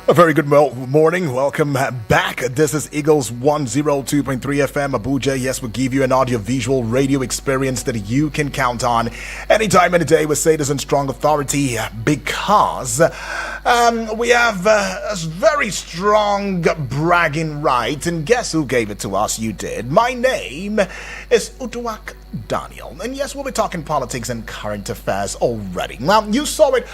A very good morning. Welcome back. This is Eagles 102.3 FM Abuja. Yes, we'll give you an audio-visual radio experience that you can count on anytime, any day with Citizen Strong Authority because we have a very strong bragging right. And guess who gave it to us? You did. My name is Utuak Daniel. And yes, we'll be talking politics and current affairs already. Now, you saw it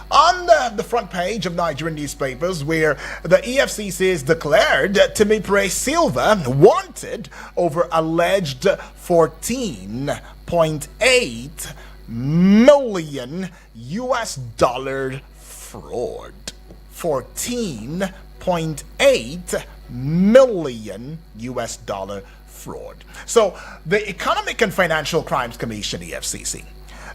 on the front page of Nigerian newspapers where the EFCC has declared Timipre Sylva wanted over alleged 14.8 million US dollar fraud. 14.8 million US dollar fraud. So the Economic and Financial Crimes Commission, EFCC,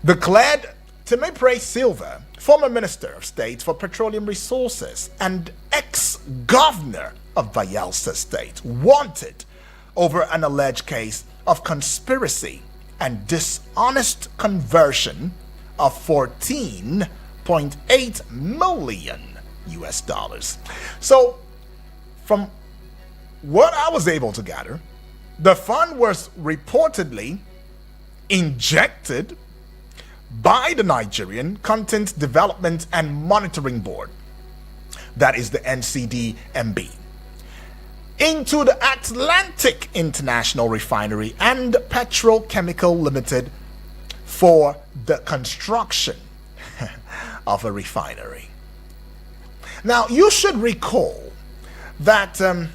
declared Timipre Sylva, former Minister of State for Petroleum Resources and ex-governor of Bayelsa State, wanted over an alleged case of conspiracy and dishonest conversion of 14.8 million US dollars. So, from what I was able to gather, the fund was reportedly injected by the Nigerian Content Development and Monitoring Board, that is the NCDMB, into the Atlantic International Refinery and Petrochemical Limited for the construction of a refinery. Now, you should recall that the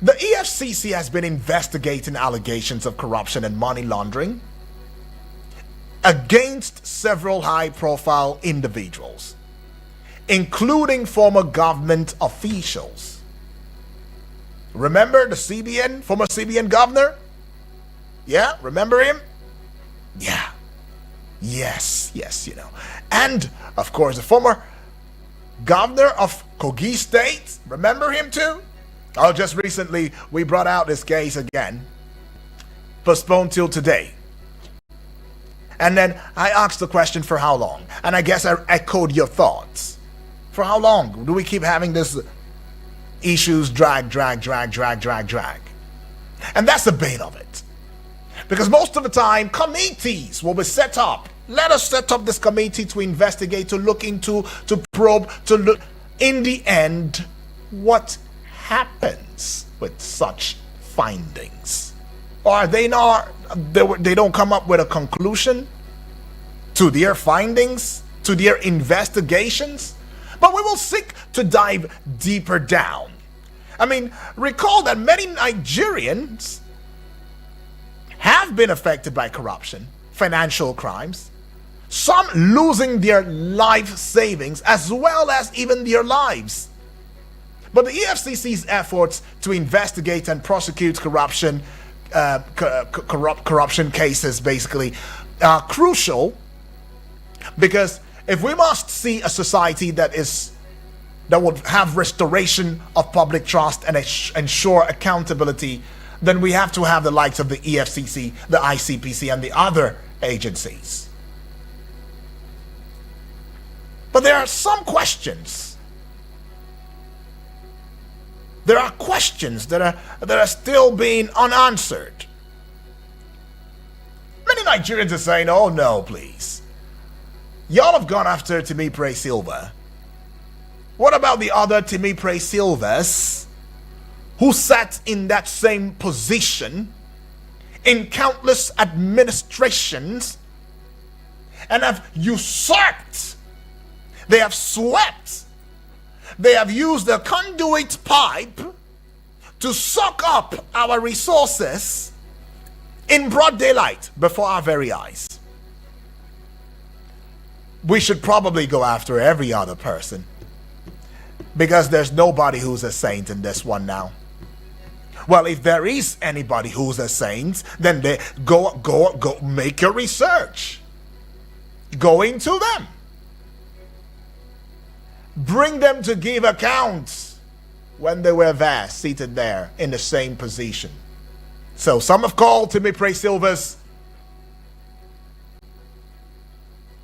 EFCC has been investigating allegations of corruption and money laundering against several high-profile individuals, including former government officials. Remember the former CBN governor? Yeah, remember him? Yeah. Yes, you know. And, of course, the former governor of Kogi State, remember him too? Oh, just recently, we brought out this case again, postponed till today. And then I asked the question, for how long? And I guess I echoed your thoughts. For how long do we keep having this issues drag? And that's the bane of it. Because most of the time, committees will be set up. Let us set up this committee to investigate, to look into, to probe, to look. In the end, what happens with such findings? Or they don't come up with a conclusion to their findings, to their investigations? But we will seek to dive deeper down. I mean, recall that many Nigerians have been affected by corruption, financial crimes, some losing their life savings as well as even their lives. But the EFCC's efforts to investigate and prosecute corruption cases basically are crucial, because if we must see a society that would have restoration of public trust and ensure accountability, then we have to have the likes of the EFCC, the ICPC, and the other agencies. But there are some questions. There are questions that are still being unanswered. Many Nigerians are saying, oh no, please. Y'all have gone after Timipre Sylva. What about the other Timipre Sylvas who sat in that same position in countless administrations and have usurped? They have swept. They have used the conduit pipe to suck up our resources in broad daylight before our very eyes. We should probably go after every other person, because there's nobody who's a saint in this one now. Well, if there is anybody who's a saint, then they go make your research. Go into them. Bring them to give accounts when they were there, seated there in the same position. So some have called Timipre Sylva's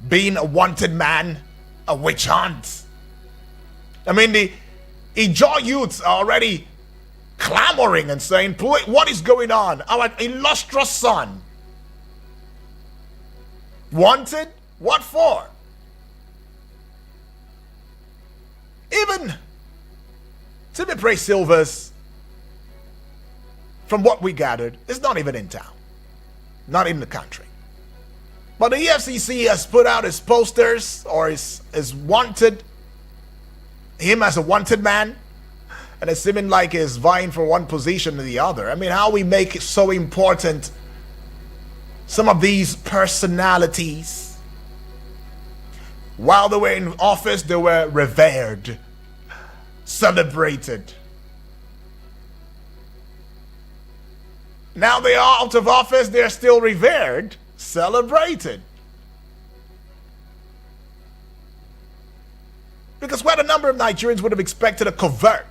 being a wanted man a witch hunt. I mean, the Ijaw youths are already clamoring and saying, what is going on? Our illustrious son. Wanted? What for? Even Timipre Sylva's, from what we gathered, is not even in town. Not in the country. But the EFCC has put out his posters or his wanted, him as a wanted man. And it's seeming like he's vying for one position or the other. I mean, how we make it so important. Some of these personalities, while they were in office, they were revered, celebrated. Now they are out of office, they're still revered, celebrated. Because quite a number of Nigerians would have expected a covert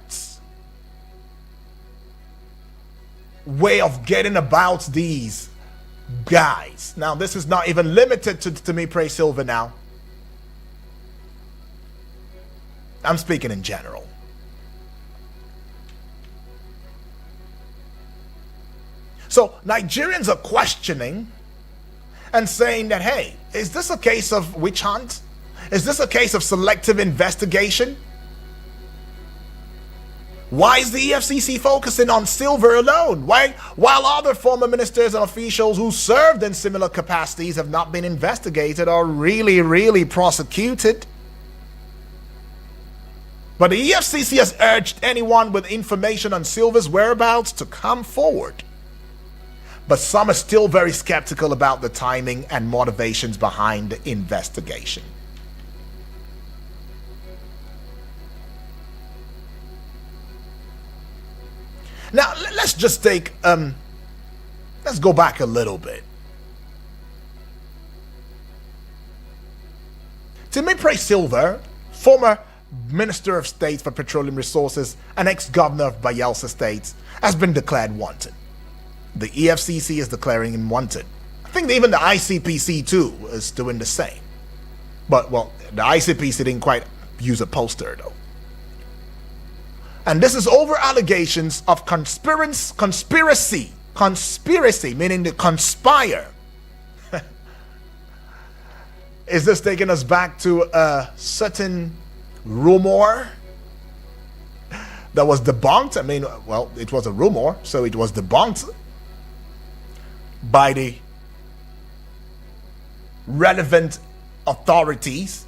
way of getting about these guys. Now, this is not even limited to Timipre Sylva now. I'm speaking in general. So Nigerians are questioning and saying that, hey, is this a case of witch hunt? Is this a case of selective investigation? Why is the EFCC focusing on Sylva alone? Why, while other former ministers and officials who served in similar capacities have not been investigated or really prosecuted? But the EFCC has urged anyone with information on Sylva's whereabouts to come forward. But some are still very skeptical about the timing and motivations behind the investigation. Now, let's just take, let's go back a little bit. Timipre Sylva, former Minister of State for Petroleum Resources and ex-governor of Bayelsa State, has been declared wanted. The EFCC is declaring him wanted. I think even the ICPC too is doing the same. But, well, the ICPC didn't quite use a poster though. And this is over allegations of conspiracy, meaning to conspire. Is this taking us back to a certain rumor that was debunked? I mean, well, it was a rumor, so it was debunked by the relevant authorities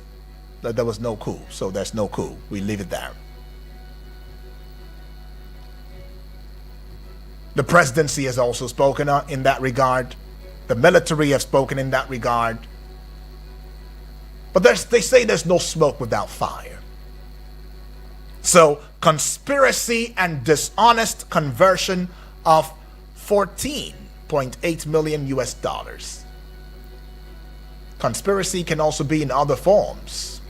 that there was no coup. So there's no coup. We leave it there. The presidency has also spoken in that regard. The military have spoken in that regard. But they say there's no smoke without fire. So, conspiracy and dishonest conversion of 14.8 million US dollars. Conspiracy can also be in other forms,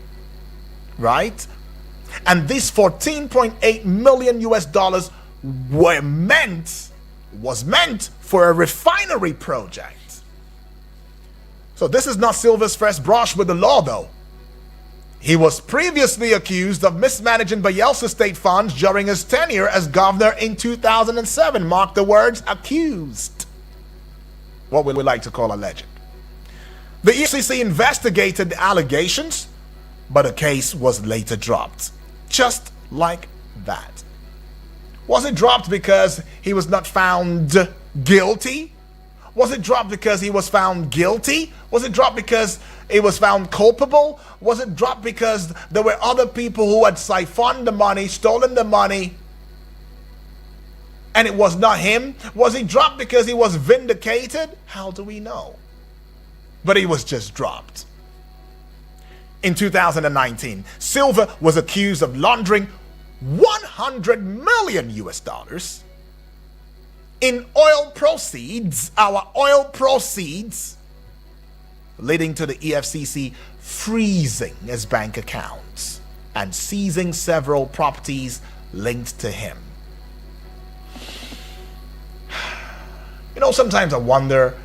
right? And these 14.8 million US dollars was meant for a refinery project. So this is not Sylva's first brush with the law though. He was previously accused of mismanaging Bayelsa state funds during his tenure as governor in 2007. Mark the words, accused. What we like to call alleged. The EFCC investigated the allegations, but the case was later dropped. Just like that. Was it dropped because he was not found guilty? Was it dropped because he was found guilty? Was it dropped because he was found culpable? Was it dropped because there were other people who had siphoned the money, stolen the money, and it was not him? Was he dropped because he was vindicated? How do we know? But he was just dropped. In 2019, Sylva was accused of laundering 100 million US dollars in oil proceeds, our oil proceeds, leading to the EFCC freezing his bank accounts and seizing several properties linked to him. You know, sometimes I wonder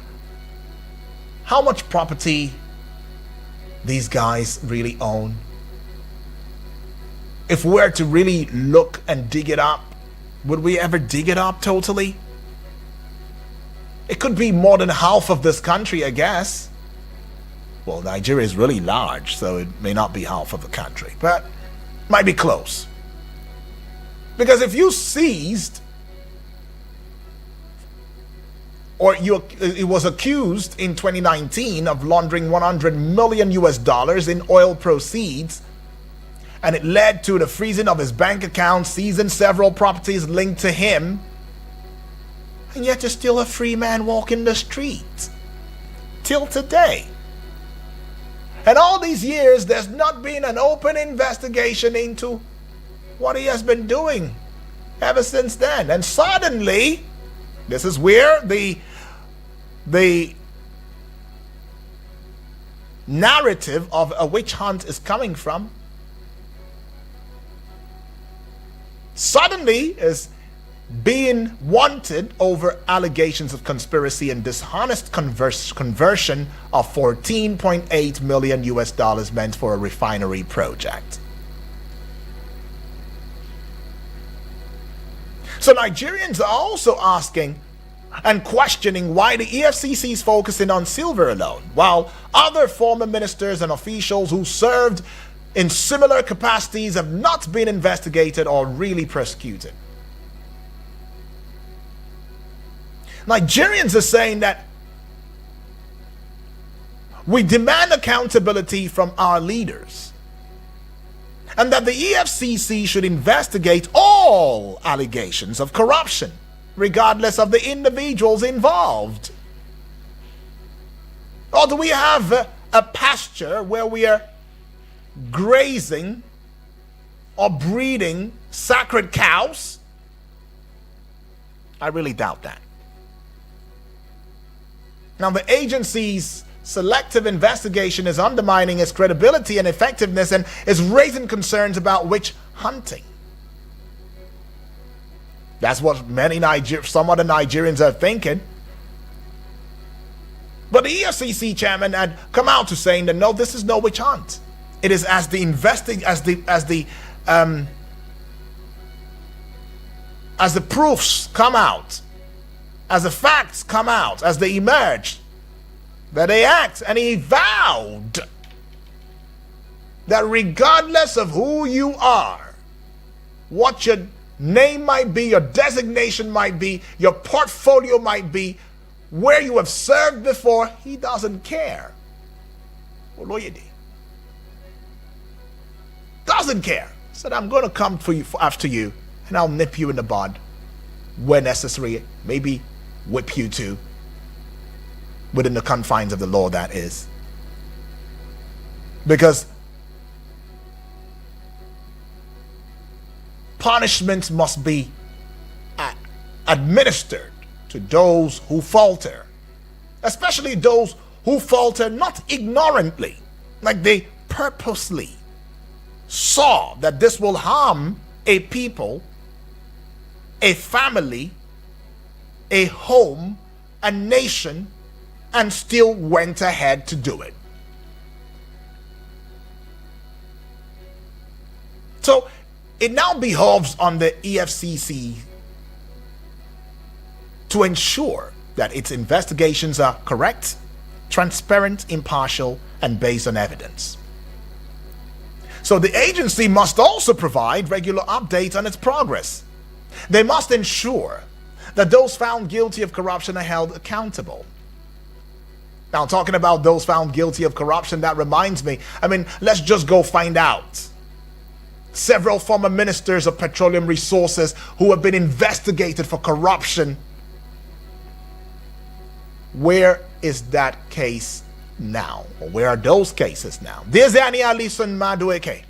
how much property these guys really own. if we were to really look and dig it up, would we ever dig it up totally? It could be more than half of this country, I guess. Well, Nigeria is really large, so it may not be half of the country, but might be close. Because if you seized, or it was accused in 2019 of laundering 100 million US dollars in oil proceeds, and it led to the freezing of his bank account, seizing several properties linked to him, and yet you're still a free man walking the street till today. And all these years, there's not been an open investigation into what he has been doing ever since then. And suddenly, this is where the narrative of a witch hunt is coming from. Suddenly is being wanted over allegations of conspiracy and dishonest conversion of 14.8 million US dollars meant for a refinery project. So Nigerians are also asking and questioning why the EFCC is focusing on Sylva alone, while other former ministers and officials who served in similar capacities have not been investigated or really prosecuted. Nigerians are saying that we demand accountability from our leaders, and that the EFCC should investigate all allegations of corruption, regardless of the individuals involved. Or do we have a pasture where we are grazing or breeding sacred cows? I really doubt that. Now, the agency's selective investigation is undermining its credibility and effectiveness and is raising concerns about witch hunting. That's what some other Nigerians are thinking. But the EFCC chairman had come out to saying that no, this is no witch hunt. It is as the proofs come out, as the facts come out, as they emerge, that they act. And he vowed that regardless of who you are, what your name might be, your designation might be, your portfolio might be, where you have served before, he doesn't care. Doesn't care. Said, I'm going to come for you after you, and I'll nip you in the bud where necessary, maybe whip you too, within the confines of the law, that is. Because punishment must be administered to those who falter, especially those who falter not ignorantly, like they purposely saw that this will harm a people, a family, a home, a nation, and still went ahead to do it. So it now behoves on the EFCC to ensure that its investigations are correct, transparent, impartial, and based on evidence. So the agency must also provide regular updates on its progress. They must ensure that those found guilty of corruption are held accountable. Now, talking about those found guilty of corruption, that reminds me, let's just go find out. Several former ministers of petroleum resources who have been investigated for corruption. Where is that case now? Or where are those cases now? There's Alison Madueke,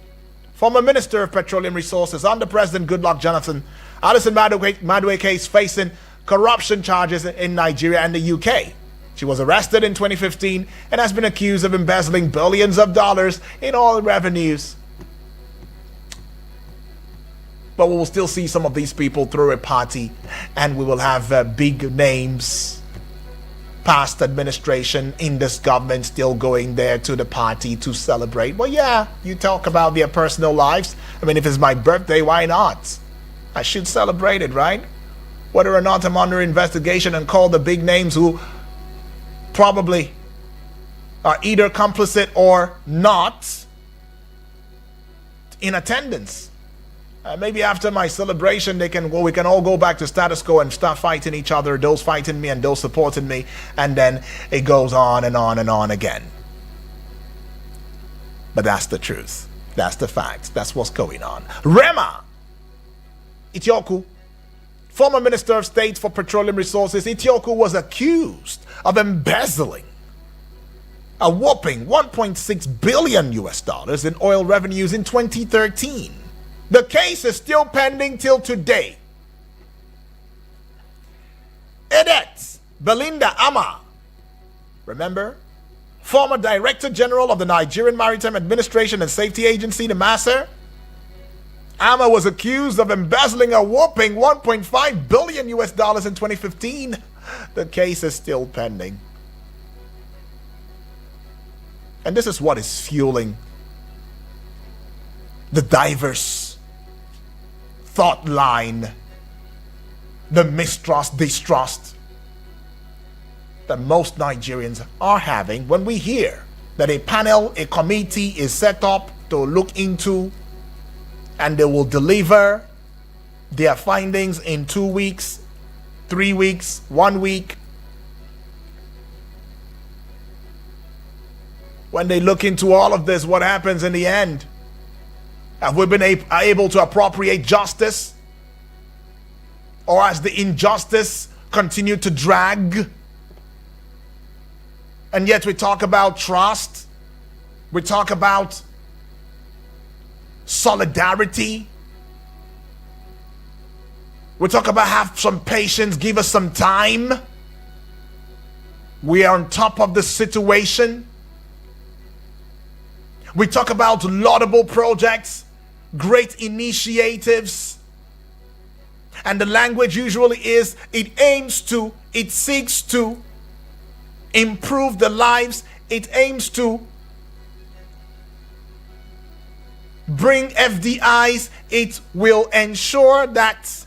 former Minister of Petroleum Resources under President Goodluck Jonathan. Alison Madueke is facing corruption charges in Nigeria and the UK. She was arrested in 2015 and has been accused of embezzling billions of dollars in oil revenues. But we will still see some of these people throw a party, and we will have big names past administration in this government still going there to the party to celebrate. Well, yeah, you talk about their personal lives. I mean, if it's my birthday, why not? I should celebrate it, right? Whether or not I'm under investigation and call the big names who probably are either complicit or not in attendance. Maybe after my celebration, we can all go back to status quo and start fighting each other, those fighting me and those supporting me, and then it goes on and on and on again. But that's the truth. That's the fact. That's what's going on. Rema Itioku, former Minister of State for Petroleum Resources, Itioku was accused of embezzling a whopping $1.6 billion in oil revenues in 2013. The case is still pending till today. Edet Belinda Ama, remember? Former Director General of the Nigerian Maritime Administration and Safety Agency, the MASER. Ama was accused of embezzling a whopping $1.5 billion in 2015. The case is still pending. And this is what is fueling the diverse thought line, the mistrust, distrust that most Nigerians are having when we hear that a panel, a committee is set up to look into, and they will deliver their findings in 2 weeks, 3 weeks, 1 week. When they look into all of this, what happens in the end? Have we been able to appropriate justice? Or has the injustice continued to drag? And yet we talk about trust. We talk about solidarity. We talk about have some patience, give us some time. We are on top of the situation. We talk about laudable projects, great initiatives. And the language usually is, it seeks to improve the lives. It aims to bring FDIs. It will ensure that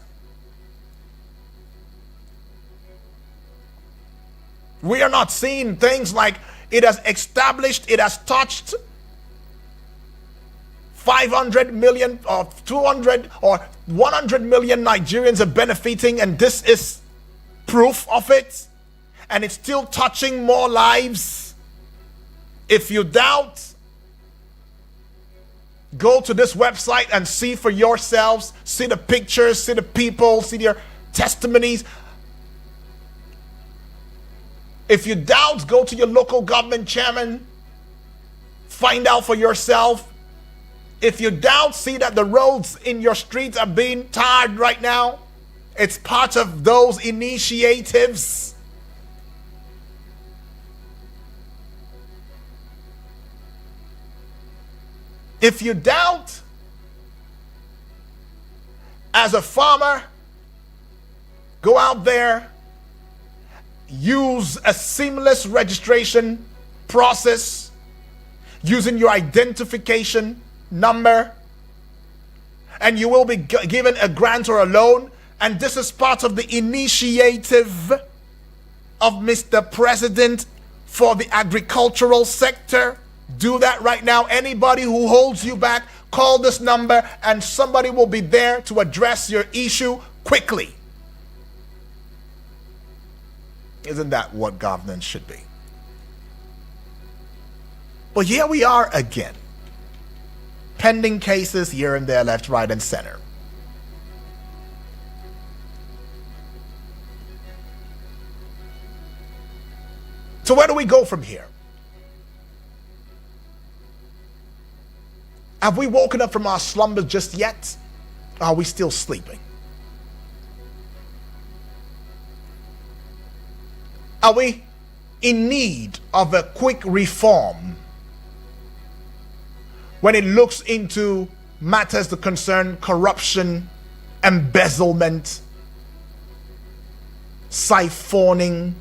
we are not seeing things like it has established, it has touched 500 million or 200 or 100 million Nigerians are benefiting, and this is proof of it, and it's still touching more lives. If you doubt, go to this website and see for yourselves, see the pictures, see the people, see their testimonies. If you doubt, go to your local government chairman, find out for yourself. If you doubt, see that the roads in your streets are being tarred right now. It's part of those initiatives. If you doubt, as a farmer, go out there, use a seamless registration process using your identification number, and you will be given a grant or a loan. And this is part of the initiative of Mr. President for the agricultural sector. Do that right now. Anybody who holds you back, call this number and somebody will be there to address your issue quickly. Isn't that what governance should be? But here we are again. Pending cases here and there, left, right, and center. So where do we go from here? Have we woken up from our slumbers just yet? Or are we still sleeping? Are we in need of a quick reform when it looks into matters that concern corruption, embezzlement, siphoning,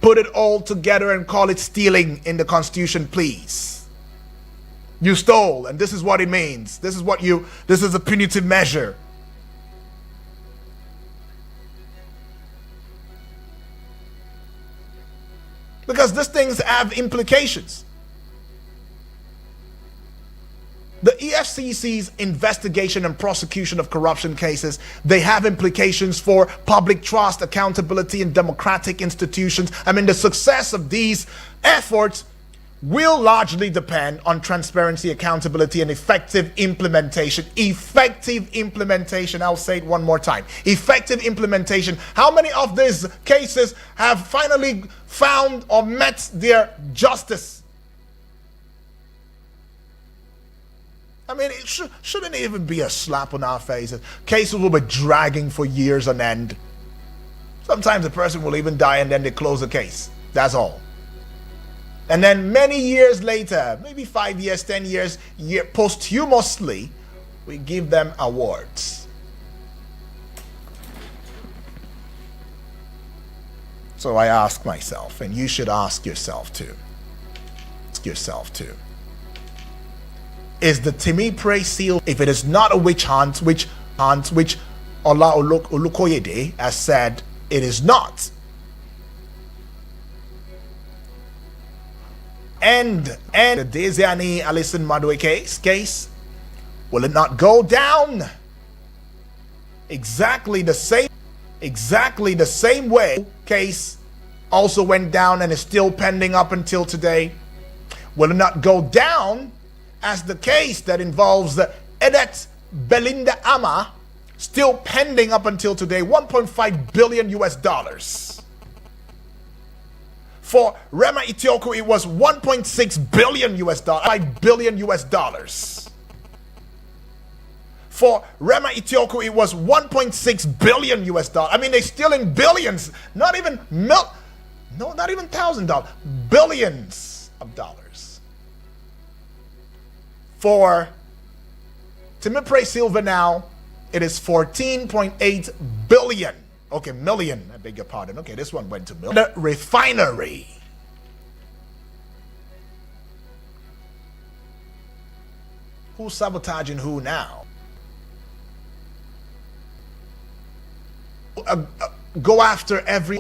put it all together and call it stealing in the Constitution, please. You stole, and this is what it means. This is a punitive measure. Because these things have implications. The EFCC's investigation and prosecution of corruption cases, they have implications for public trust, accountability, and democratic institutions. I mean, the success of these efforts will largely depend on transparency, accountability, and effective implementation. Effective implementation. I'll say it one more time. Effective implementation. How many of these cases have finally found or met their justice? I mean, it shouldn't even be a slap on our faces. Cases will be dragging for years on end. Sometimes the person will even die and then they close the case. That's all. And then many years later, maybe 5 years, 10 years, posthumously, we give them awards. So I ask myself, and you should ask yourself too. Is the Timipre seal, if it is not a witch hunt, which Ola Olukoyede has said it is not, and the Desiani Alison Madwe case, will it not go down exactly the same way case also went down and is still pending up until today? Will it not go down as the case that involves Edet Belinda Ama, still pending up until today, $1.5 billion US. For Rema Itioku, it was $1.6 billion US, $5 billion US. For Rema Itioku, it was $1.6 billion US. I mean, they're still in billions, not even $1,000, billions of dollars. For Timipre Sylva now, it is 14.8 billion. Okay, million, I beg your pardon. Okay, this one went to million. The refinery. Who's sabotaging who now? Go after every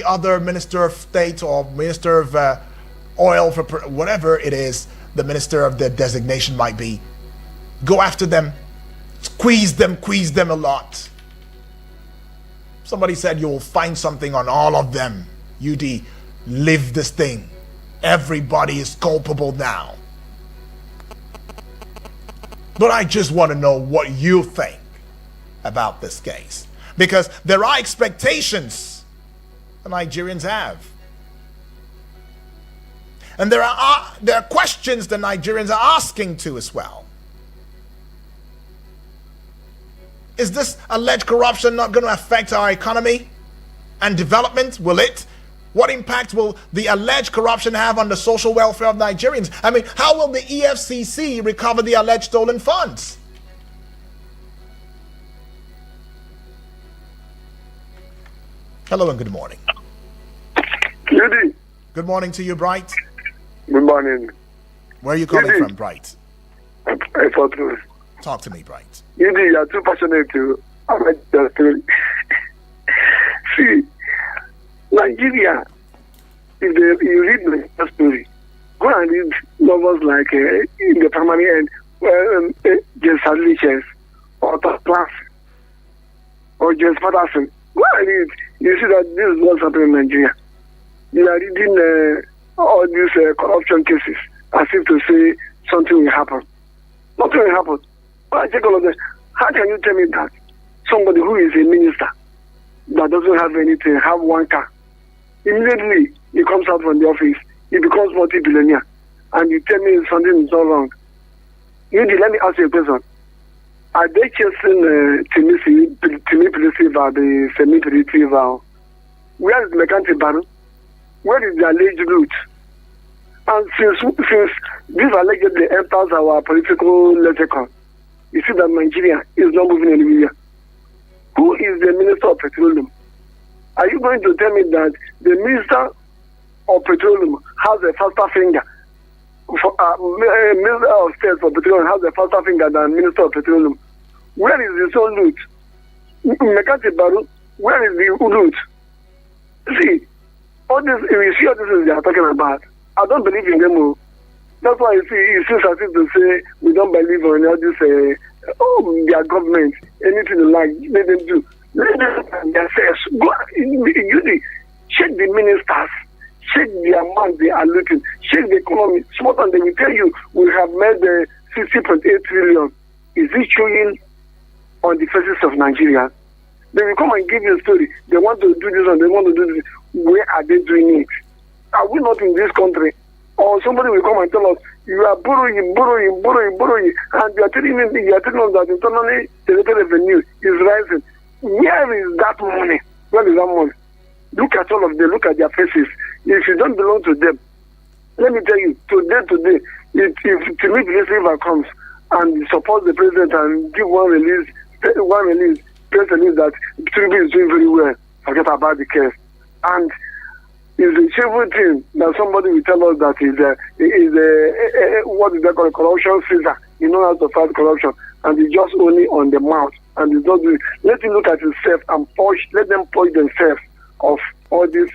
other minister of state or minister of oil, for whatever it is the minister of the designation might be. Go after them, squeeze them a lot. Somebody said you will find something on all of them. UD, live this thing. Everybody is culpable now. But I just want to know what you think about this case, because there are expectations the Nigerians have. And there are questions the Nigerians are asking too as well. Is this alleged corruption not going to affect our economy and development? Will it? What impact will the alleged corruption have on the social welfare of Nigerians? I mean, how will the EFCC recover the alleged stolen funds? Hello and good morning. Good morning to you, Bright. Good morning. Where are you calling from, Bright? Talk to me, Bright. You are too passionate to about the story. See, Nigeria, if you read the story, go and read novels like in the primary end, where James Hadley Chess, or Class, or James Patterson. Go and read. You see that this is what's happening in Nigeria. You are reading all these corruption cases as if to say something will happen. Nothing will happen. But I take all of this. How can you tell me that somebody who is a minister that doesn't have anything, have one car, immediately he comes out from the office, he becomes multi-billionaire, and you tell me something is not wrong? Let me ask you a question. Are they chasing Timipre Sylva, the semi-retrieval? Where is Mercantile Baron? Where is the alleged route? And since this allegedly enters our political lexicon, you see that Nigeria is not moving anywhere. Who is the Minister of Petroleum? Are you going to tell me that the Minister of Petroleum has a faster finger? Minister of State for Petroleum has a faster finger than Minister of Petroleum. Where is the own loot? Mekati Baru, where is the loot? See, all this, you see all this they are talking about. I don't believe in them. That's why you see, it seems as if to say we don't believe on all this, their government, anything they like, let them do. Let them do themselves. Go, check the ministers, check the amount they are looking, check the economy. Smart, and they will tell you we have made 60.8 trillion. Is it showing on the faces of Nigeria? They will come and give you a story. They want to do this and they want to do this. Where are they doing it? Are we not in this country? Or somebody will come and tell us, you are borrowing, and you are telling us that internally generated revenue is rising. Where is that money? Where is that money? Look at all of them, look at their faces. If you don't belong to them, let me tell you, today, if Timipre Sylva comes and supports the president and give one release, press release that Timipre is doing very well, forget about the case. And it's a shameful thing that somebody will tell us that what is that called, corruption Caesar. You know how to fight corruption, and it's just only on the mouth, and it's not doing. Let him look at himself and let them purge themselves of all this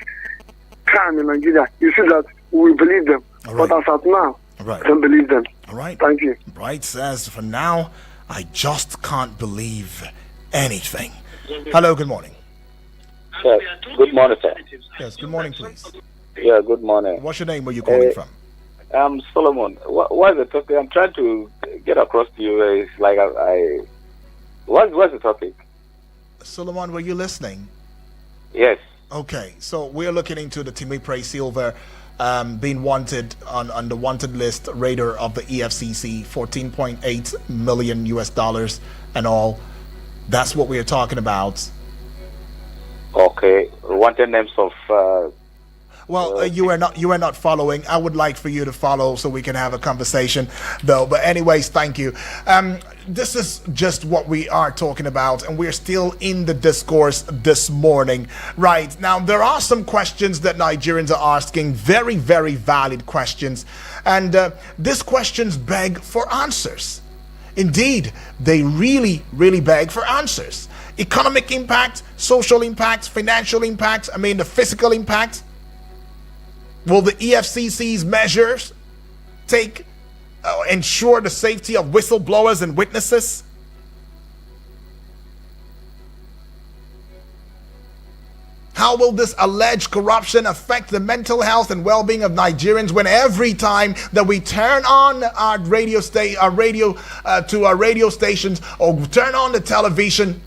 crime in Nigeria. You see that we believe them, right. But as of now, right. I don't believe them. All right. Thank you. Bright says, for now, I just can't believe anything. Hello, good morning. Yes, good morning, sir. Yes, good morning, please. Yeah, good morning. What's your name? Where are you calling from? I'm Solomon. What's the topic? I'm trying to get across to you. It's like what's the topic? Solomon, were you listening? Yes. Okay, so we're looking into the Timipre Sylva being wanted on the wanted list radar of the EFCC, $14.8 million US and all. That's what we're talking about. Okay, wanted names of. You are not following. I would like for you to follow so we can have a conversation, though. But anyways, thank you. This is just what we are talking about, and we're still in the discourse this morning. Right now, there are some questions that Nigerians are asking, very, very valid questions, and these questions beg for answers. Indeed, they really, really beg for answers. Economic impact, social impact, financial impact, the physical impact. Will the EFCC's measures ensure the safety of whistleblowers and witnesses? How will this alleged corruption affect the mental health and well-being of Nigerians when every time that we turn on our radio stations or turn on the television,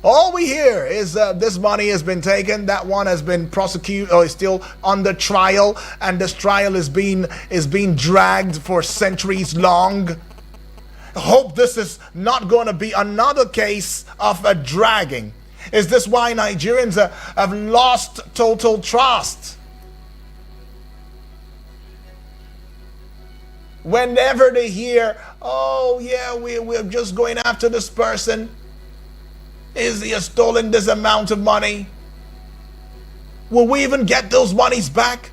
all we hear is this money has been taken, that one has been prosecuted or is still under trial, and this trial is being dragged for centuries long. I hope this is not going to be another case of a dragging. Is this why Nigerians have lost total trust? Whenever they hear, oh yeah, we're just going after this person. Is he has stolen this amount of money? Will we even get those monies back?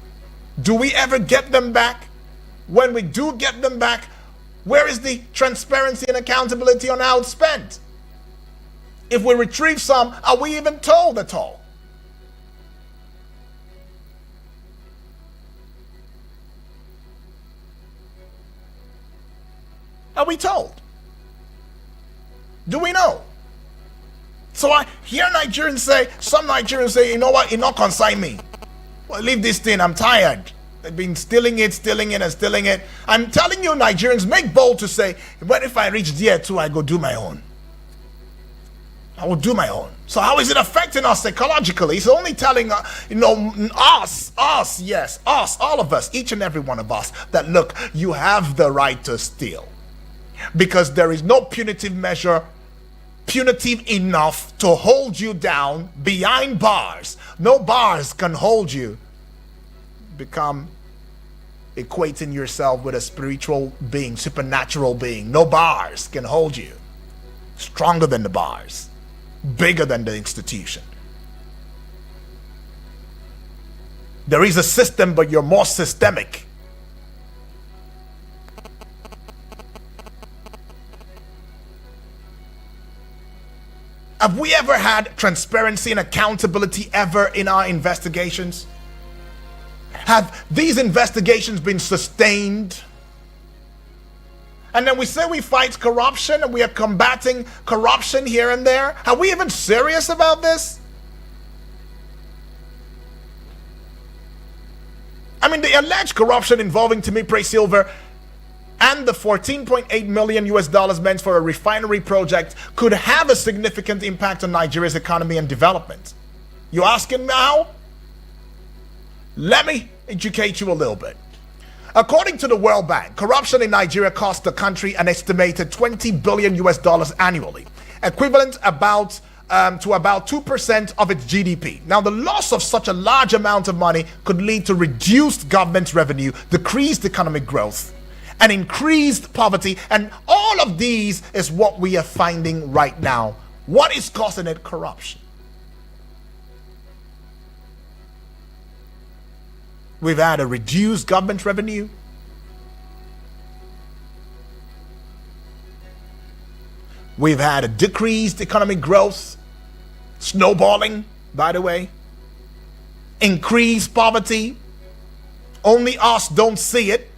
Do we ever get them back? When we do get them back, where is the transparency and accountability on how it's spent? If we retrieve some, are we even told at all? Are we told? Do we know? So I hear some Nigerians say, you know what, it not consign me. Well, leave this thing, I'm tired. They've been stealing it. I'm telling you, Nigerians, make bold to say, what if I reach there too, I go do my own. I will do my own. So how is it affecting us psychologically? It's only telling us, all of us, each and every one of us, that look, you have the right to steal. Because there is no punitive measure punitive enough to hold you down behind bars. No bars can hold you. Become equating yourself with a spiritual being, supernatural being. No bars can hold you. Stronger than the bars. Bigger than the institution. There is a system, but you're more systemic. Have we ever had transparency and accountability ever in our investigations? Have these investigations been sustained? And then we say we fight corruption and we are combating corruption here and there. Are we even serious about this? I mean, the alleged corruption involving Timipre, Sylva, and the $14.8 million meant for a refinery project could have a significant impact on Nigeria's economy and development. You asking me how? Let me educate you a little bit. According to the World Bank, corruption in Nigeria costs the country an estimated $20 billion annually, equivalent to about 2% of its GDP. Now, the loss of such a large amount of money could lead to reduced government revenue, decreased economic growth, and increased poverty. And all of these is what we are finding right now. What is causing it? Corruption. We've had a reduced government revenue. We've had a decreased economic growth, snowballing, by the way, increased poverty. Only us don't see it,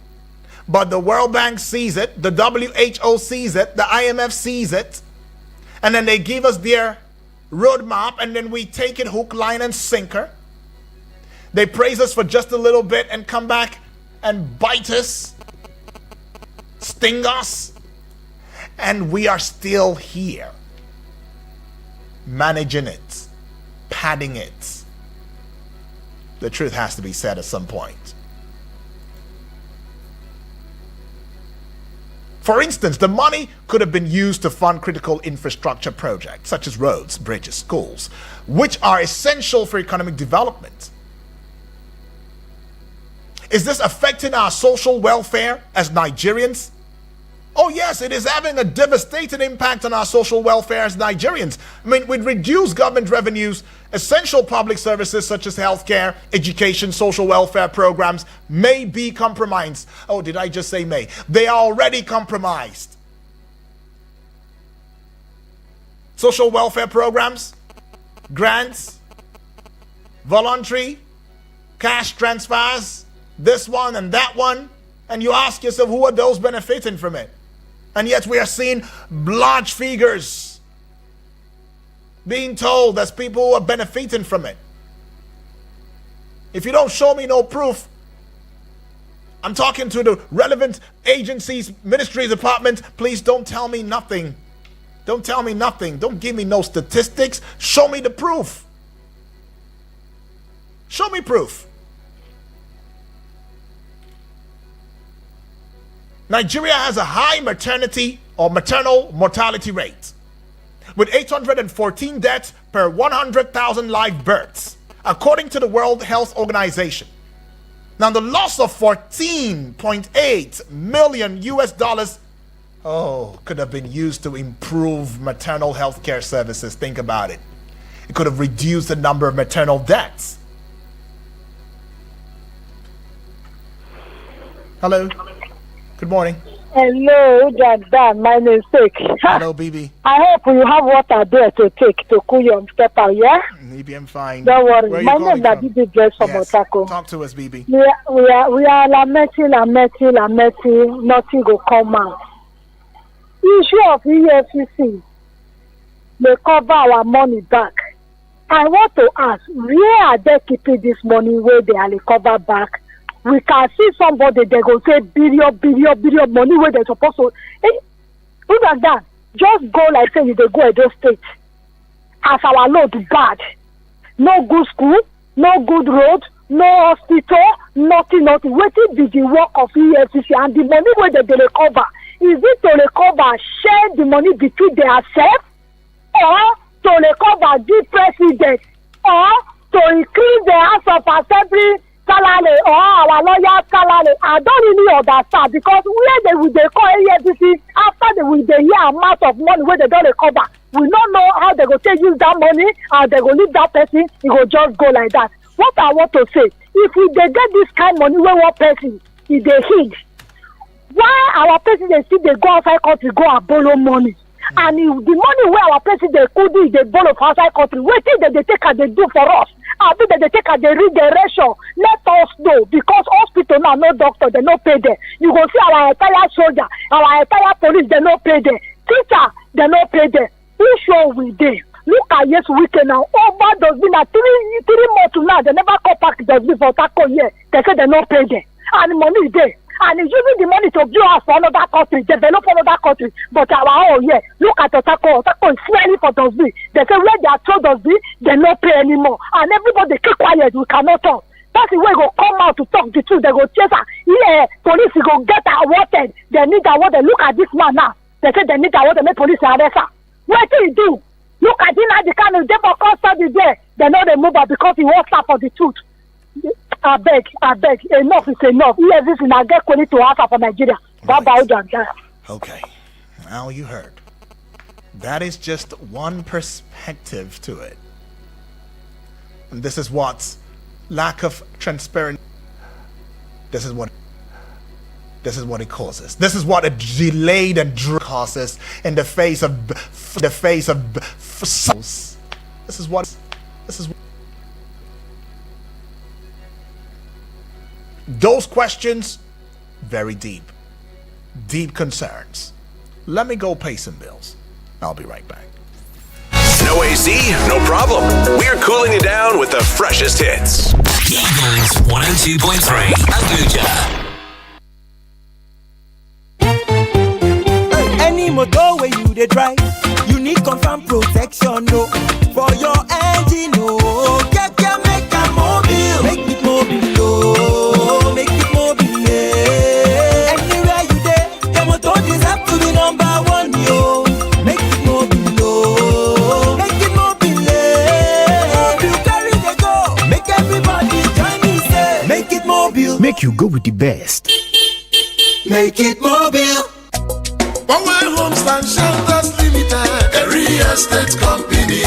but the World Bank sees it, the WHO sees it, the IMF sees it, and then they give us their roadmap, and then we take it hook, line, and sinker. They praise us for just a little bit and come back and bite us, sting us, and we are still here, managing it, padding it. The truth has to be said at some point. For instance, the money could have been used to fund critical infrastructure projects such as roads, bridges, schools, which are essential for economic development. Is this affecting our social welfare as Nigerians? Oh yes, it is having a devastating impact on our social welfare as Nigerians. I mean, with reduced government revenues, essential public services such as healthcare, education, social welfare programs may be compromised. Oh, did I just say may? They are already compromised. Social welfare programs, grants, voluntary, cash transfers, this one and that one, and you ask yourself, who are those benefiting from it? And yet we are seeing large figures being told as people who are benefiting from it. If you don't show me no proof, I'm talking to the relevant agencies, ministries, departments, please don't tell me nothing. Don't tell me nothing. Don't give me no statistics. Show me the proof. Show me proof. Nigeria has a high maternity or maternal mortality rate, with 814 deaths per 100,000 live births, according to the World Health Organization. Now, the loss of $14.8 million could have been used to improve maternal health care services. Think about it. It could have reduced the number of maternal deaths. Hello. Good morning. Hello, Dada. My name is Sik. Hello, BB. I hope you have water there to take to cool your step out, yeah? Maybe I'm fine. Don't worry. Where are you My name is calling from? BB Dress from Yes. Otako. Talk to us, BB. We are lamenting, nothing will come out. Issue of EFCC, they cover our money back. I want to ask, where are they keeping this money where they are recover back? We can see somebody, they go say billion money where they're supposed to. Hey, look at that. Just go like say you they go at those states. As our load bad. No good school, no good road, no hospital, nothing. Waiting be the work of EFCC and the money where they recover. Is it to recover, share the money between themselves, or to recover the president, or to increase the House of Assembly salary or our lawyer salary? I don't really understand, because where they call EFCC after they will hear amount of money where they don't recover. We don't know how they go take use that money and they go leave that person. It will just go like that. what I want to say, if we dey get this kind money wey one person e dey hid, why our president still dey go outside country go and borrow money? And if the money wey our president could do dey borrow for outside country, wetin dey take and dey do for us? Abi dey take and dey read the ratio? Let us know, because hospital now no doctor, they no pay them. You go see our entire soldier, our entire police, they no pay them. Teacher, they no pay them. Who show we dey? Look at yes weekend now. Over dustbin na 3 months now. They never come back dustbin for taco here. They say they no pay them. And money is there. And he's using the money to build house for another country, develop another country. But our own here, look at Otako. Otako is swearing for dustbin. They say where they are told dustbin, they no pay anymore. And everybody keep quiet. We cannot talk. That's the way go come out to talk the truth. They go chase her. Yeah, police go get her wanted. They need her wanted. Look at this man now. They say they need her wanted. Make police arrest her. What do you do? Look at him now. The kind of devil custody there. They know they move her because he wants her for the truth. I beg, enough is enough. EFCC now get quality to answer for Nigeria. Right. Okay, now you heard. That is just one perspective to it. And this is what lack of transparency. This is what it causes. This is what a delayed and causes in the face of This is what. Those questions, very deep concerns. Let me go pay some bills. I'll be right back. No AC? No problem. We're cooling it down with the freshest hits. Eagles 102.3 Abuja. Any motor where you dey drive, you need confirm protection, no. For your engine, no. Make a mobile. Make it mobile, no. Make it mobile, yeah. Anywhere you dey, your motor deserve to be number one, yo. Make it mobile, no. Make it mobile, yeah. You carry the go. Make everybody join me, say. Make it mobile. Make you go with the best. Make it mobile. Power Homes and Shelters Limited, a real estate company.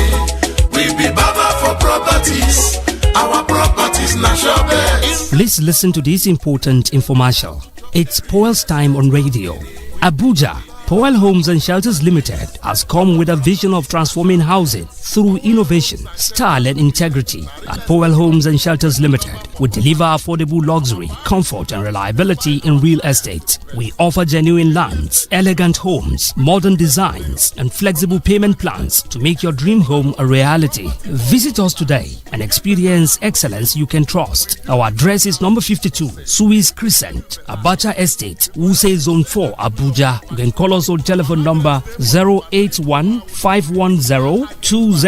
We be Baba for properties. Our properties national best. Please listen to this important infomercial. It's Powell's time on radio. Abuja. Powell Homes and Shelters Limited has come with a vision of transforming housing through innovation, style and integrity. At Powell Homes and Shelters Limited, we deliver affordable luxury, comfort and reliability in real estate. We offer genuine lands, elegant homes, modern designs and flexible payment plans to make your dream home a reality. Visit us today and experience excellence you can trust. Our address is number 52, Suez Crescent, Abacha Estate, Wuse Zone 4, Abuja. You can call us on telephone number 081-510-20000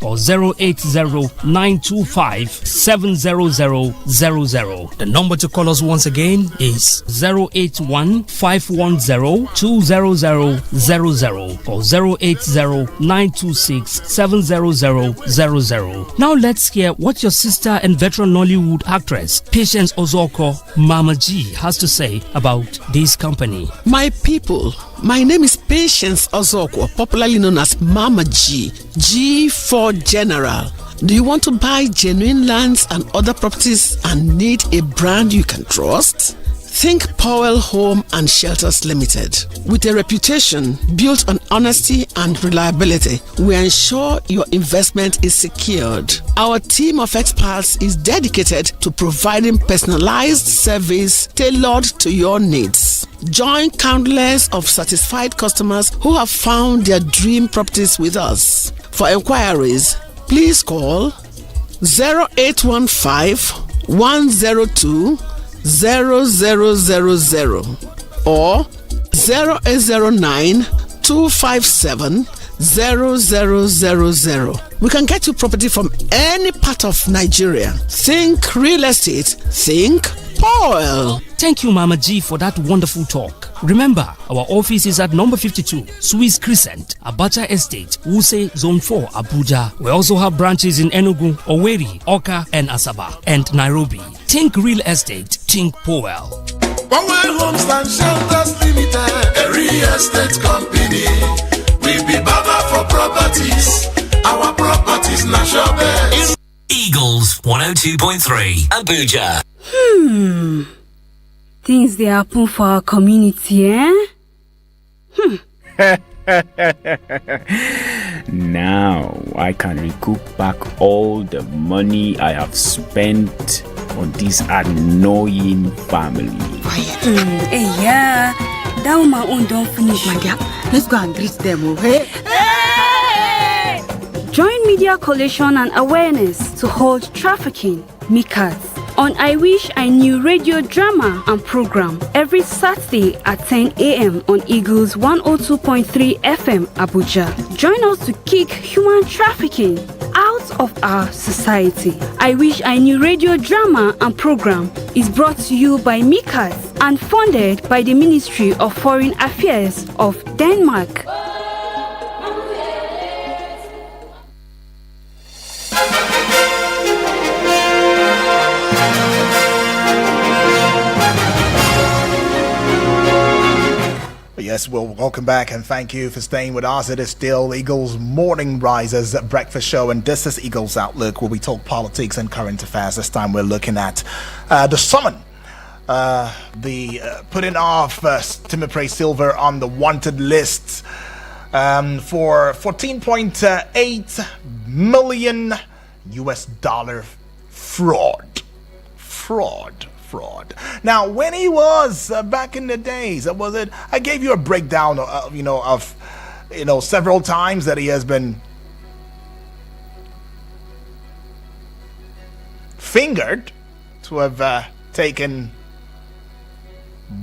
or 080-925-70000. The number to call us once again is 081-510-20000 or 080-926-70000. Now let's hear what your sister and veteran Nollywood actress Patience Ozoko Mama G has to say about this company. My people, my name is Patience Ozoko, popularly known as Mama G. G for General. Do you want to buy genuine lands and other properties and need a brand you can trust? Think Powell Home and Shelters Limited. With a reputation built on honesty and reliability, we ensure your investment is secured. Our team of experts is dedicated to providing personalized service tailored to your needs. Join countless of satisfied customers who have found their dream properties with us. For inquiries, please call 0815 102 0000 or 0809 257 0000. We can get you property from any part of Nigeria. Think real estate, think Powell. Thank you, Mama G, for that wonderful talk. Remember, our office is at number 52, Suez Crescent, Abacha Estate, Wuse Zone 4, Abuja. We also have branches in Enugu, Owerri, Oka, and Asaba, and Nairobi. Think real estate, think Powell. Power Homes and Shelters Limited, a real estate company. We be Baba for properties. Our properties national best. 102.3 Abuja. Things they happen for our community, eh? Now I can recoup back all the money I have spent on this annoying family. Hey, yeah. That woman own don't finish. My dear, let's go and greet them, okay? Hey! Join Media Coalition and Awareness to hold trafficking, MICAS, on I Wish I Knew radio drama and program every Saturday at 10 a.m. on Eagles 102.3 FM Abuja. Join us to kick human trafficking out of our society. I Wish I Knew radio drama and program is brought to you by MICAS and funded by the Ministry of Foreign Affairs of Denmark. Yes, well, welcome back and thank you for staying with us. It is still Eagles Morning Risers Breakfast Show, and this is Eagles Outlook, where we talk politics and current affairs. This time we're looking at the summon, the putting off Timipre Sylva on the wanted list for $14.8 million US fraud. Now, when he was back in the days, I gave you a breakdown of several times that he has been fingered to have taken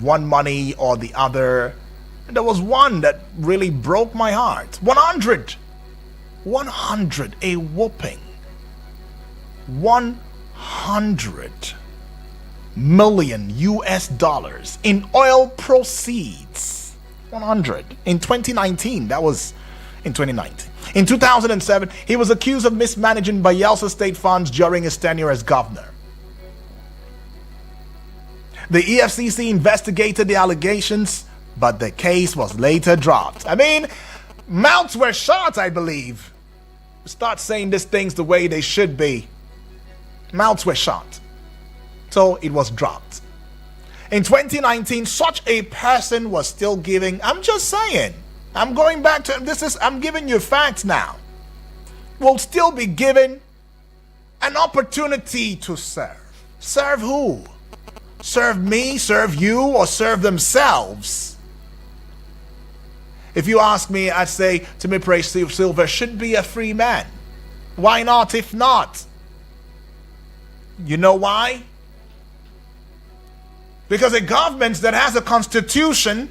one money or the other. And there was one that really broke my heart. 100, a whopping 100 million US dollars in oil proceeds. 100 in 2019. That was in 2019. In 2007, he was accused of mismanaging Bayelsa state funds during his tenure as governor. The EFCC investigated the allegations, but the case was later dropped. I mean, mouths were shut, I believe. Start saying these things the way they should be. Mouths were shut. So it was dropped. In 2019, such a person was still giving, I'm just saying, I'm going back to I'm giving you facts now, will still be given an opportunity to serve. Serve who? Serve me, serve you, or serve themselves? If you ask me, I'd say Timipre Sylva should be a free man. Why not if not? You know why? Because a government that has a constitution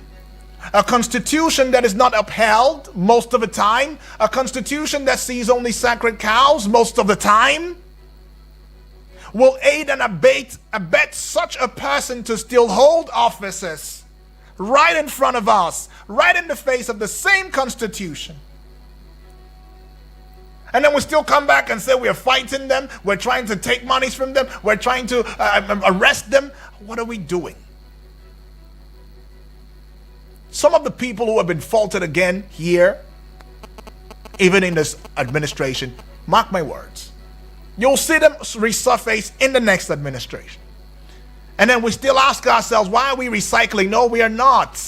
that is not upheld most of the time, a constitution that sees only sacred cows most of the time, will aid and abet such a person to still hold offices right in front of us, right in the face of the same constitution. And then we still come back and say we're fighting them, we're trying to take monies from them, we're trying to arrest them. What are we doing? Some of the people who have been faulted again here, even in this administration, mark my words, you'll see them resurface in the next administration. And then we still ask ourselves, why are we recycling? No, we are not.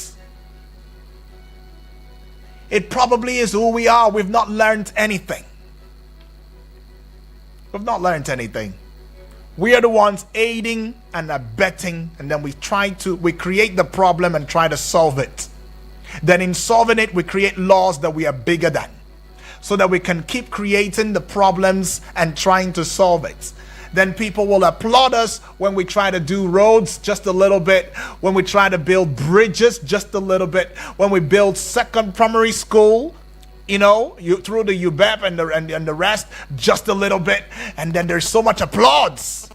It probably is who we are. We've not learned anything. We've not learned anything. We are the ones aiding and abetting, and then we create the problem and try to solve it. Then in solving it, we create laws that we are bigger than, so that we can keep creating the problems and trying to solve it. Then people will applaud us when we try to do roads just a little bit, when we try to build bridges just a little bit, when we build second primary school, through the UBEP and the rest, just a little bit, and then there's so much applause.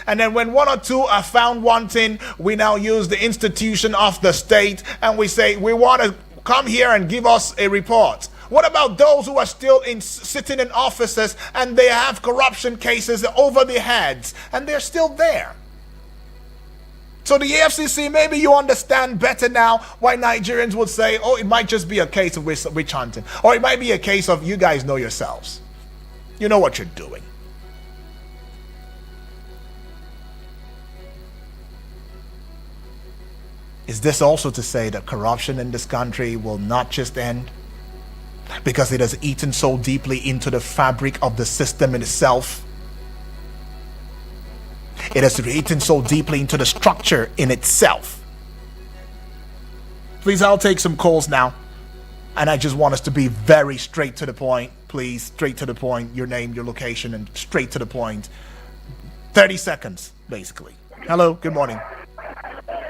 And then when one or two are found wanting, we now use the institution of the state and we say, we want to come here and give us a report. What about those who are still sitting in offices and they have corruption cases over their heads and they're still there? So the EFCC, maybe you understand better now why Nigerians would say, oh, it might just be a case of witch hunting. Or it might be a case of you guys know yourselves. You know what you're doing. Is this also to say that corruption in this country will not just end because it has eaten so deeply into the fabric of the system in itself? It has eaten so deeply into the structure in itself. Please, I'll take some calls now. And I just want us to be very straight to the point. Please, straight to the point. Your name, your location, and straight to the point. 30 seconds, basically. Hello, good morning.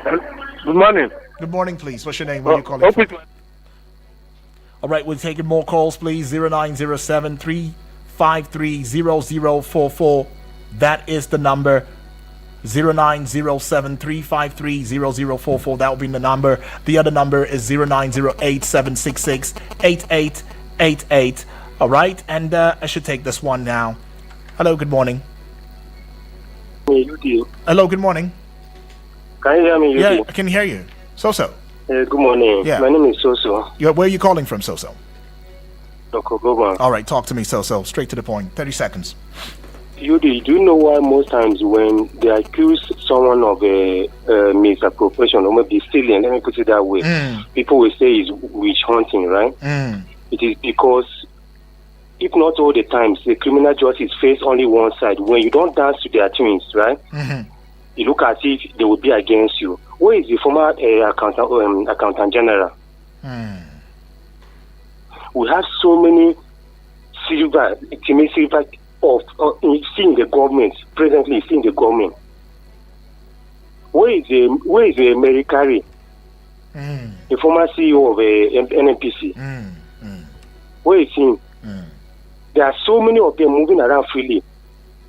Good morning. Good morning, please. What's your name? Where are you calling from? All right, we're taking more calls, please. 0907-353-0044. That is the number. 0907-353-0044. That will be the number. The other number is 0908-766-8888. All right, and I should take this one now. Hello, good morning. Hello, good morning. Can you hear me? Yeah, I can hear you. So. Good morning. Yeah. My name is Soso. Where are you calling from, Soso? Okogoma. All right, talk to me, Soso. Straight to the point. 30 seconds. Do you know why most times when they accuse someone of a misappropriation or maybe stealing, let me put it that way, people will say it's witch hunting, right? It is because, if not all the times, the criminal justice face only one side. When you don't dance to their tunes, right? You look as if they will be against you. Where is the former accountant general? We have so many Sylva of seeing the government presently seeing the government. Where is the Merikari, the former CEO of NNPC? Where is him? There are so many of them moving around freely.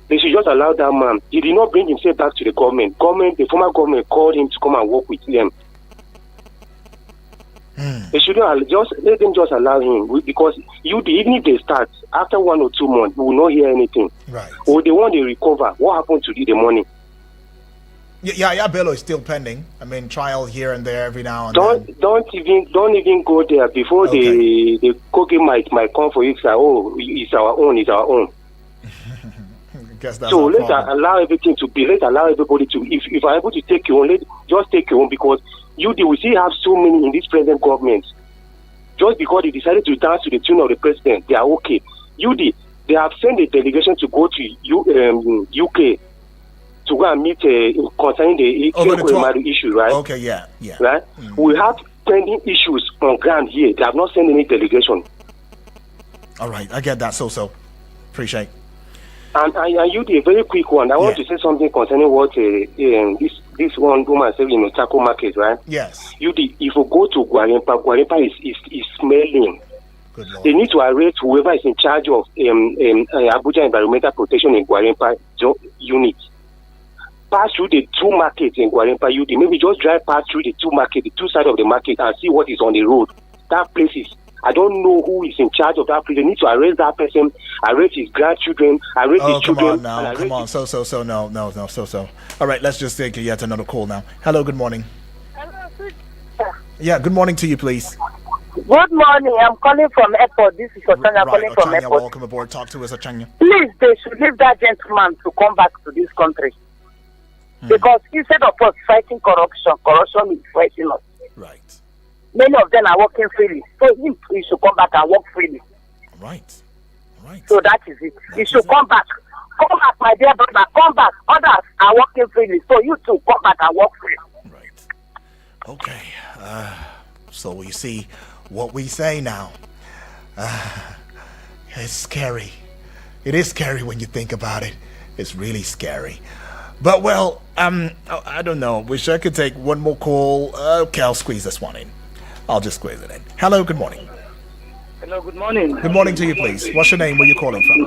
They should just allow that man. He did not bring himself back to the government. The former government called him to come and work with them. They shouldn't just let them just allow him, because even if they start after 1 or 2 months, we will not hear anything. Right. Or they want to recover. What happened to the money? Yeah, Bello is still pending. I mean, trial here and there every now and then. Don't even go there before the cookie might come for you. Say, oh, it's our own. So let's allow everything to be. Let's allow everybody to. If you are able to take your own, just take your own, because we still have so many in this present government. Just because they decided to dance to the tune of the president, they are okay. They have sent a delegation to go to UK to go and meet concerning the issue, right? Okay, yeah. Right? We have pending issues on ground here. They have not sent any delegation. All right, I get that. So appreciate. And you did a very quick one. I want to say something concerning what this one woman said in Taco Market, right? Yes. If you go to Guarimpa is smelling. They need to arrest whoever is in charge of Abuja Environmental Protection in Guarimpa unit. Pass through the two markets in Guarimpa UD. Maybe just drive past through the two markets, the two sides of the market, and see what is on the road. That place is. I don't know who is in charge of that place. They need to arrest that person, arrest his grandchildren, arrest his children. Come on. So. So. All right, let's just take yet another call now. Hello, good morning. Hello, yeah, good morning to you, please. Good morning. I'm calling from airport. This is Otanya calling from airport. Welcome aboard. Talk to us, Otanya. Please, they should leave that gentleman to come back to this country. Because instead of us fighting corruption is fighting us. Right. Many of them are working freely. So he should come back and work freely. Right. So that is it. He should come back. Come back, my dear brother. Come back. Others are working freely. So you too, come back and work freely. Right. Okay. So we see what we say now. It's scary. It is scary when you think about it. It's really scary. But well, I don't know. Wish I could take one more call. Okay, I'll squeeze this one in. I'll just squeeze it in. Hello, good morning. Hello, good morning. Good morning to you, please. What's your name? Where are you calling from?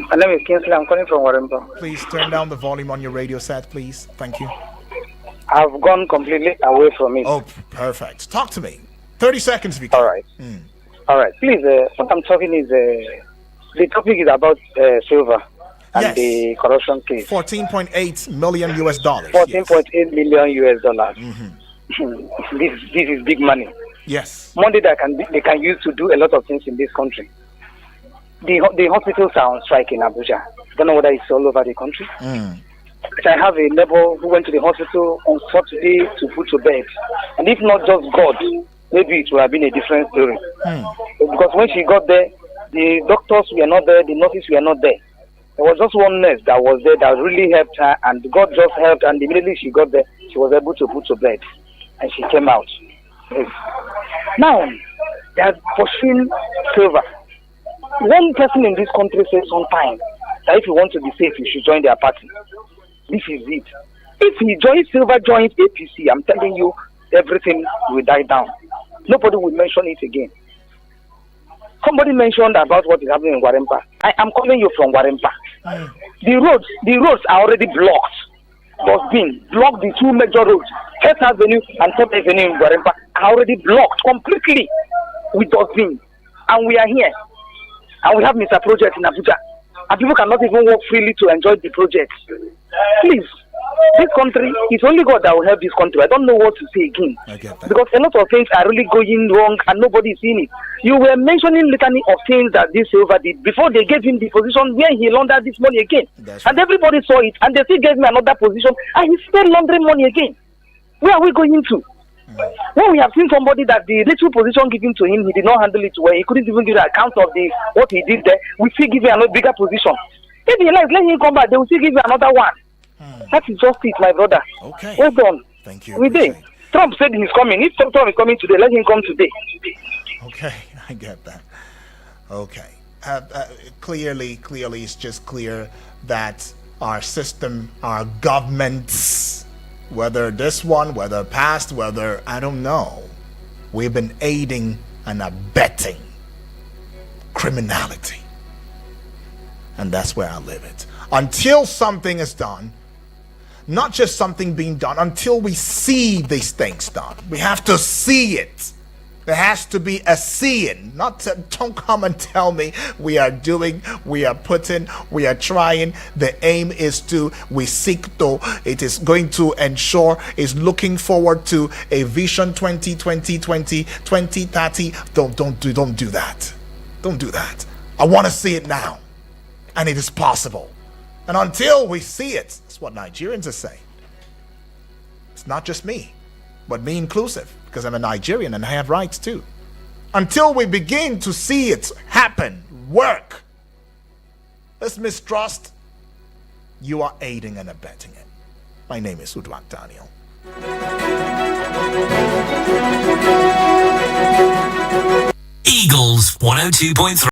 My name is Kinsley. I'm calling from Warrenburg. Please turn down the volume on your radio set, please. Thank you. I've gone completely away from it. Oh, perfect. Talk to me. 30 seconds if you can. All right. All right. Please, what I'm talking is, the topic is about Sylva and the corruption case. $14.8 million US. $14.8 million US. This is big money. Yes. Money that they can use to do a lot of things in this country. the hospitals are on strike in Abuja. I don't know whether it's all over the country. But I have a neighbor who went to the hospital on Saturday to put to bed. And if not just God, maybe it would have been a different story. Because when she got there, the doctors were not there, the nurses were not there. There was just one nurse that was there that really helped her, and God just helped, and immediately she got there, she was able to put to bed. And she came out. Yes. Now, they are pursuing Sylva. One person in this country said sometime that if you want to be safe, you should join their party. This is it. If he joins Sylva, joins APC, I'm telling you, everything will die down. Nobody will mention it again. Somebody mentioned about what is happening in Warempa. I am calling you from Warempa. The roads are already blocked. Blocked the two major roads, First Avenue and Third Avenue in Warempa are already blocked completely with dustbin. And we are here. And we have Mr. Project in Abuja. And people cannot even walk freely to enjoy the project. Please, this country, it's only God that will help this country. I don't know what to say again. Because a lot of things are really going wrong and nobody is seeing it. You were mentioning litany of things that this Sylva did before they gave him the position where he laundered this money again. And everybody saw it and they still gave me another position and he's still laundering money again. Where are we going to? When we have seen somebody that the little position given to him, he did not handle it well. He couldn't even give an account of what he did there. We still give him another bigger position. If he likes, let him come back. They will still give you another one. That is just it, my brother. Okay. Well done. Thank you. We did. Trump said he's coming. If Trump is coming today, let him come today. Okay, I get that. Okay. Clearly, it's just clear that our system, our governments, whether this one, whether past, whether, I don't know, we've been aiding and abetting criminality. And that's where I live it. Until something is done, not just something being done, until we see these things done. We have to see it. There has to be a seeing. Don't come and tell me we are doing, we are putting, we are trying. The aim is we seek to, it is going to ensure, is looking forward to a vision 2020, 2030. Don't do that. Don't do that. I want to see it now. And it is possible. And until we see it, that's what Nigerians are saying. It's not just me, but me inclusive, because I'm a Nigerian and I have rights too. Until we begin to see it happen, work, this mistrust, you are aiding and abetting it. My name is Udwak Daniel. Eagles 102.3.